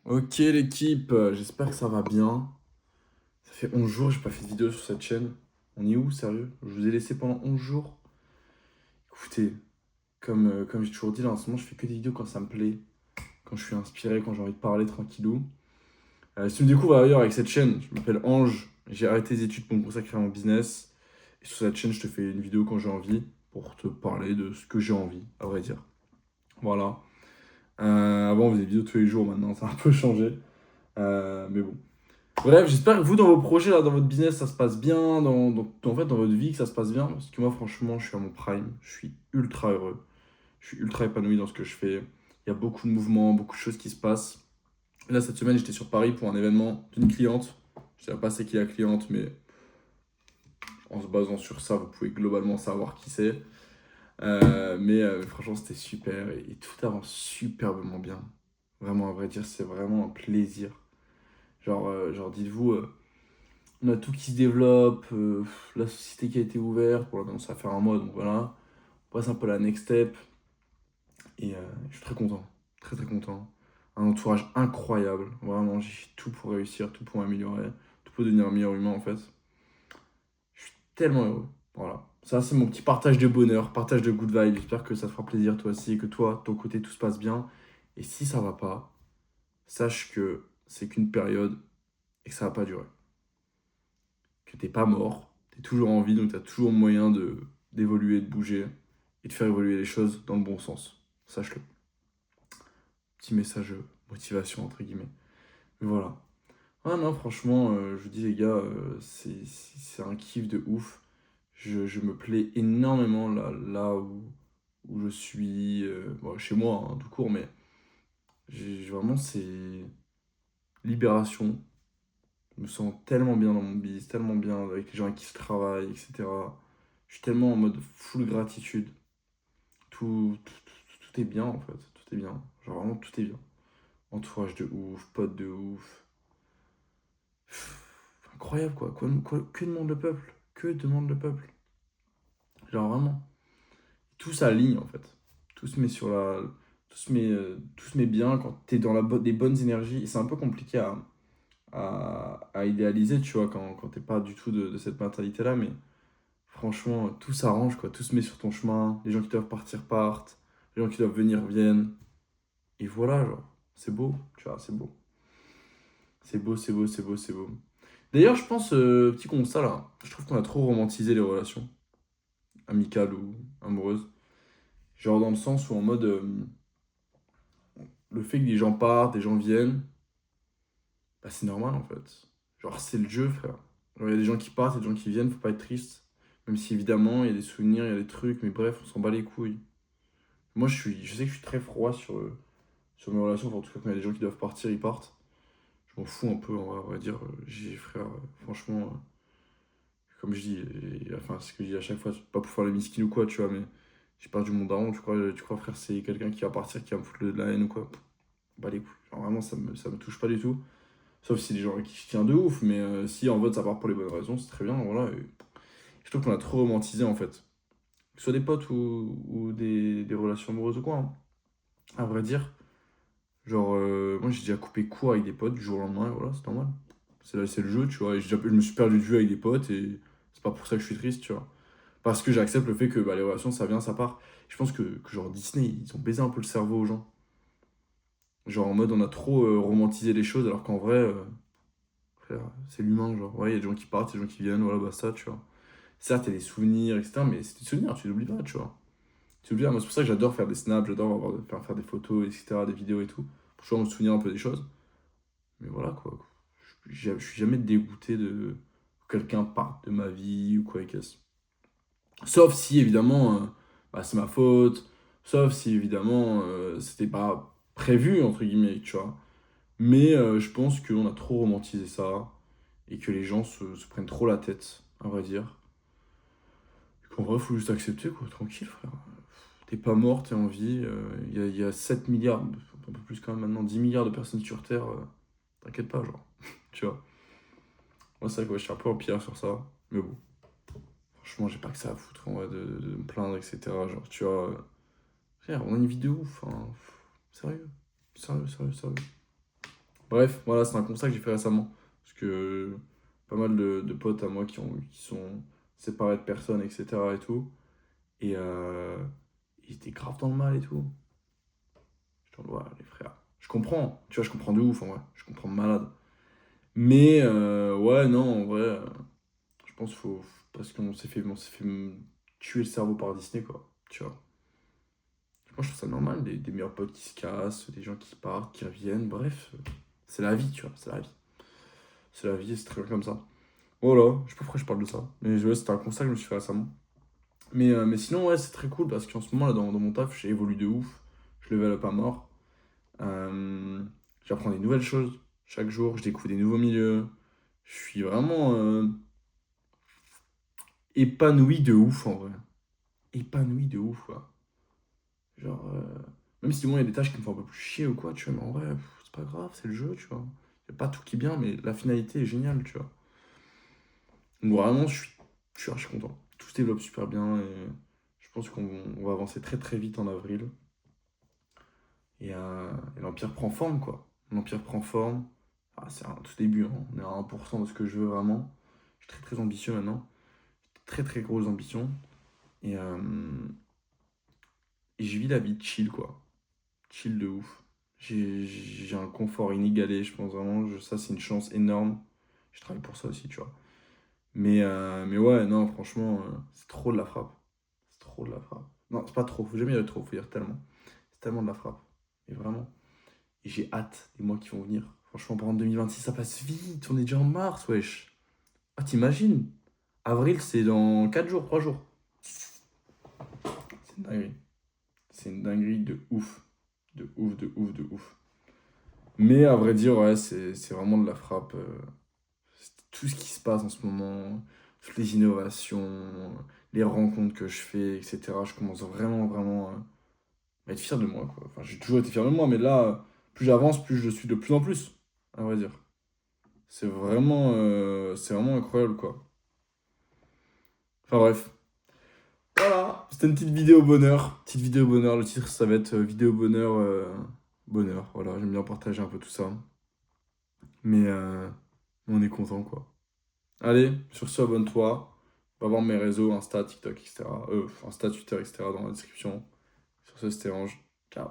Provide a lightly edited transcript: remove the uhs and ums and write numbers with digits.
Ok l'équipe, j'espère que ça va bien. Ça fait 11 jours que j'ai pas fait de vidéo sur cette chaîne. On est où, sérieux? Je vous ai laissé pendant 11 jours. Écoutez, comme j'ai toujours dit, là en ce moment, je fais que des vidéos quand ça me plaît, quand je suis inspiré, quand j'ai envie de parler tranquillou. Si tu me découvres ailleurs avec cette chaîne, je m'appelle Ange, j'ai arrêté les études pour me consacrer à mon business. Et sur cette chaîne, je te fais une vidéo quand j'ai envie, pour te parler de ce que j'ai envie, à vrai dire. Voilà. Avant, on faisait des vidéos tous les jours, maintenant, ça a un peu changé. Mais bon. Bref, j'espère que vous, dans vos projets, là, dans votre business, ça se passe bien, en fait, dans votre vie, que ça se passe bien. Parce que moi, franchement, je suis à mon prime. Je suis ultra heureux. Je suis ultra épanoui dans ce que je fais. Il y a beaucoup de mouvements, beaucoup de choses qui se passent. Là, cette semaine, j'étais sur Paris pour un événement d'une cliente. Je ne sais pas c'est qui la cliente, mais en se basant sur ça, vous pouvez globalement savoir qui c'est. Franchement, c'était super et tout avance superbement bien. Vraiment, à vrai dire, c'est vraiment un plaisir. Dites-vous, on a tout qui se développe, la société qui a été ouverte, pour l'instant ça va faire un mois, donc voilà. On passe un peu à la next step, et je suis très content, très très content. Un entourage incroyable, vraiment, j'ai fait tout pour réussir, tout pour m'améliorer, tout pour devenir un meilleur humain en fait. Je suis tellement heureux, voilà. Ça c'est mon petit partage de bonheur, partage de good vibes, j'espère que ça te fera plaisir toi aussi, et que toi, de ton côté, tout se passe bien. Et si ça va pas, sache que c'est qu'une période et que ça va pas durer. Que t'es pas mort, t'es toujours en vie, donc t'as toujours moyen d'évoluer, de bouger et de faire évoluer les choses dans le bon sens. Sache-le. Petit message motivation, entre guillemets. Mais voilà. Ah non, franchement, je vous dis les gars, c'est un kiff de ouf. Je me plais énormément là où je suis, bon, chez moi, hein, tout court, mais vraiment, c'est libération. Je me sens tellement bien dans mon business, tellement bien avec les gens avec qui je travaille, etc. Je suis tellement en mode full gratitude. Tout est bien en fait. Tout est bien. Genre vraiment tout est bien. Entourage de ouf, potes de ouf. Incroyable quoi. Que demande le peuple? Que demande le peuple? Genre vraiment. Tout s'aligne en fait. Tout se met sur la. Tout se met bien quand t'es dans des bonnes énergies. Et c'est un peu compliqué à idéaliser, tu vois, quand t'es pas du tout de cette mentalité-là. Mais franchement, tout s'arrange quoi. Tout se met sur ton chemin. Les gens qui doivent partir partent. Les gens qui doivent venir viennent. Et voilà, genre, c'est beau, tu vois, c'est beau. C'est beau, c'est beau, c'est beau, c'est beau. D'ailleurs, je pense, petit constat là, je trouve qu'on a trop romantisé les relations, amicales ou amoureuses. Genre dans le sens où en mode, le fait que des gens partent, des gens viennent, bah c'est normal en fait. Genre c'est le jeu, frère. Genre il y a des gens qui partent, et des gens qui viennent, faut pas être triste. Même si évidemment, il y a des souvenirs, il y a des trucs, mais bref, on s'en bat les couilles. Moi, je sais que je suis très froid sur mes relations, enfin, en tout cas quand il y a des gens qui doivent partir, ils partent. Je m'en fous un peu, on va dire. J'ai, frère, franchement, comme je dis, enfin, ce que je dis à chaque fois, c'est pas pour faire le miskin ou quoi, tu vois, mais j'ai perdu mon daron, tu crois, frère, c'est quelqu'un qui va partir, qui va me foutre de la haine ou quoi? Bah les couilles. Genre, vraiment, ça me touche pas du tout. Sauf si les gens avec qui je tiens de ouf, mais si en vote ça part pour les bonnes raisons, c'est très bien, voilà. Et je trouve qu'on a trop romantisé en fait. Que ce soit des potes ou des relations amoureuses ou quoi, hein. À vrai dire, genre, moi j'ai déjà coupé court avec des potes du jour au lendemain, et voilà, c'est normal. C'est le jeu, tu vois. Et je me suis perdu de vue avec des potes et c'est pas pour ça que je suis triste, tu vois. Parce que j'accepte le fait que bah, les relations, ça vient, ça part. Je pense que genre Disney, ils ont baisé un peu le cerveau aux gens. Genre en mode on a trop romantisé les choses alors qu'en vrai, frère, c'est l'humain, genre. Ouais, il y a des gens qui partent, il y a des gens qui viennent, voilà, bah ça, tu vois. Certes, il y a des souvenirs, etc. Mais c'est des souvenirs, tu l'oublies pas, tu vois. Tu l'oublies pas. Moi, c'est pour ça que j'adore faire des snaps, j'adore faire des photos, etc., des vidéos et tout. Pour toujours me souvenir un peu des choses. Mais voilà, quoi. Je suis jamais dégoûté de que quelqu'un parte de ma vie ou quoi et qu'est-ce. Sauf si, évidemment, bah, c'est ma faute. Sauf si, évidemment, c'était pas prévu, entre guillemets, tu vois. Mais je pense qu'on a trop romantisé ça et que les gens se prennent trop la tête, à vrai dire. Et qu'en vrai, faut juste accepter, quoi, tranquille, frère. T'es pas mort, t'es en vie. Il y a 7 milliards, un peu plus quand même maintenant, 10 milliards de personnes sur Terre. T'inquiète pas, genre. Tu vois. Moi, c'est vrai que ouais, je suis un peu en pierre sur ça. Mais bon, franchement, j'ai pas que ça à foutre en vrai de me plaindre, etc. Genre, tu vois. Frère, on a une vidéo ouf, hein. Sérieux. Sérieux, sérieux, sérieux. Bref, voilà, c'est un constat que j'ai fait récemment. Parce que pas mal de potes à moi qui sont séparés de personnes, etc. et tout. Et ils étaient grave dans le mal et tout. Je dis, ouais, les frères. Je comprends, tu vois, je comprends de ouf en vrai. Je comprends de malade. Mais ouais, non, en vrai, je pense qu'il faut. Parce qu'on s'est fait tuer le cerveau par Disney, quoi. Tu vois. Moi, je trouve ça normal, des meilleurs potes qui se cassent, des gens qui partent, qui reviennent, bref. C'est la vie, tu vois, c'est la vie. C'est la vie, et c'est très bien comme ça. Voilà, je sais pas pourquoi je parle de ça. Mais ouais, c'était un constat que je me suis fait récemment. Mais sinon, ouais, c'est très cool parce qu'en ce moment, là, dans mon taf, j'ai évolué de ouf. Je level up à mort. Euh, J'apprends des nouvelles choses chaque jour. Je découvre des nouveaux milieux. Je suis vraiment épanoui de ouf, en vrai. Épanoui de ouf, quoi. Genre, même si moi, il y a des tâches qui me font un peu plus chier ou quoi, tu vois, mais en vrai, c'est pas grave, c'est le jeu, tu vois. Y a pas tout qui est bien, mais la finalité est géniale, tu vois. Donc vraiment, je suis archi content. Tout se développe super bien et je pense qu'on va avancer très très vite en avril. Et l'Empire prend forme, quoi. L'Empire prend forme. Ah, c'est un tout début, hein. On est à 1% de ce que je veux vraiment. Je suis très très ambitieux maintenant. Très très grosse ambition. Et, euh, et je vis la vie chill, quoi. Chill de ouf. J'ai un confort inégalé, je pense vraiment. Ça, c'est une chance énorme. Je travaille pour ça aussi, tu vois. Mais ouais, non, franchement, c'est trop de la frappe. C'est trop de la frappe. Non, c'est pas trop. Faut jamais dire trop. Faut dire tellement. C'est tellement de la frappe. Et vraiment. Et j'ai hâte des mois qui vont venir. Franchement, par exemple, 2026, ça passe vite. On est déjà en mars, wesh. Ah, t'imagines? Avril, c'est dans 4 jours, 3 jours. C'est une dinguerie. C'est une dinguerie de ouf. De ouf, de ouf, de ouf. Mais à vrai dire, ouais, c'est vraiment de la frappe. Tout ce qui se passe en ce moment, toutes les innovations, les rencontres que je fais, etc. Je commence vraiment, vraiment à être fier de moi, quoi. Enfin, j'ai toujours été fier de moi, mais là, plus j'avance, plus je le suis de plus en plus, à vrai dire. C'est vraiment incroyable, quoi. Enfin bref. Voilà, c'était une petite vidéo bonheur. Petite vidéo bonheur, le titre ça va être vidéo bonheur, bonheur. Voilà, j'aime bien partager un peu tout ça. Mais on est content, quoi. Allez, sur ce, abonne-toi. Va voir mes réseaux, Insta, TikTok, etc. Insta, Twitter, etc. dans la description. Sur ce, c'était Ange. Ciao.